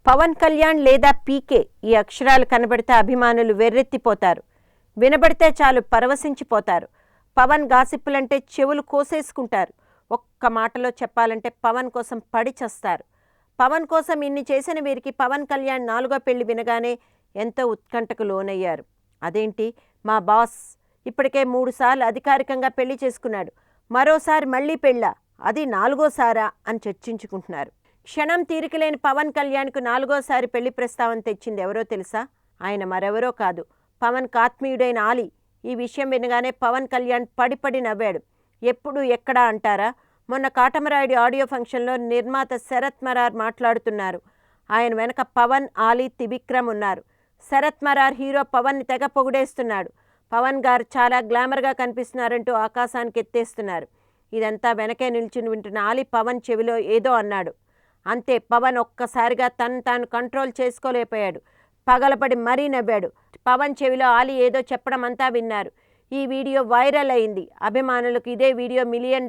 పవన్ కళ్యాణ్ లేదా పీకే ఈ అక్షరాలు కనబడితే అభిమానులు వెర్రెత్తిపోతారు. వినబడితే చాలు పరవశించిపోతారు. పవన్ గాసిప్పులంటే చెవులు కోసేసుకుంటారు. ఒక్క మాటలో చెప్పాలంటే పవన్ కోసం పడి చస్తారు. పవన్ కోసం ఇన్ని చేసిన వీరికి పవన్ కళ్యాణ్ 4వ పెళ్లి వినగానే ఎంతో ఉత్కంఠకు లోనయ్యారు. అదేంటి, మా బాస్ ఇప్పటికే 3 సార్లు అధికారికంగా పెళ్లి చేసుకున్నాడు, మరోసారి మళ్ళీ పెళ్ళా, అది 4వసారా అని చర్చించుకుంటున్నారు. క్షణం తీరికలేని పవన్ కళ్యాణ్కు 4వసారి పెళ్లి ప్రస్తావన తెచ్చింది ఎవరో తెలుసా? ఆయన మరెవరో కాదు, పవన్కు ఆత్మీయుడైన ఆలీ. ఈ విషయం వినగానే పవన్ కళ్యాణ్ పడి నవ్వాడు. ఎప్పుడు ఎక్కడా అంటారా? మొన్న కాటమరాయుడి ఆడియో ఫంక్షన్లో నిర్మాత శరత్ మరార్ మాట్లాడుతున్నారు. ఆయన వెనక పవన్, ఆలీ, త్రివిక్రమ్ ఉన్నారు. శరత్ మరార్ హీరో పవన్ని తెగ పొగిడేస్తున్నాడు. పవన్ గారు చాలా గ్లామర్గా కనిపిస్తున్నారంటూ ఆకాశానికి ఎత్తేస్తున్నారు. ఇదంతా వెనకే నిల్చుని వింటున్న ఆలీ పవన్ చెవిలో ఏదో అన్నాడు. అంతే, పవన్ ఒక్కసారిగా తాను కంట్రోల్ చేసుకోలేకపోయాడు. పగలపడి మరీ నవ్వాడు. పవన్ చెవిలో ఆలీ ఏదో చెప్పడం అంతా విన్నారు. ఈ వీడియో వైరల్ అయింది. అభిమానులకు ఇదే వీడియో $1 మిలియన్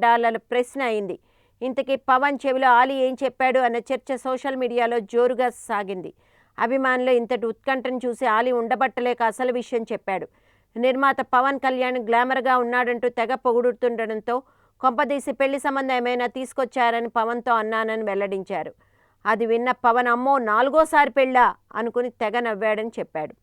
ప్రశ్న అయింది. ఇంతకీ పవన్ చెవిలో ఆలీ ఏం చెప్పాడు అన్న చర్చ సోషల్ మీడియాలో జోరుగా సాగింది. అభిమానులు ఇంతటి ఉత్కంఠను చూసి ఆలీ ఉండబట్టలేక అసలు విషయం చెప్పాడు. నిర్మాత పవన్ కళ్యాణ్ గ్లామర్గా ఉన్నాడంటూ తెగ పొగుడుతుండడంతో కొంపదీసి పెళ్లి సంబంధం ఏమైనా తీసుకొచ్చారని పవన్తో అన్నానని వెల్లడించారు. అది విన్న పవన్ అమ్మో 4వసారి పెళ్ళా అనుకుని తెగ నవ్వాడని చెప్పాడు.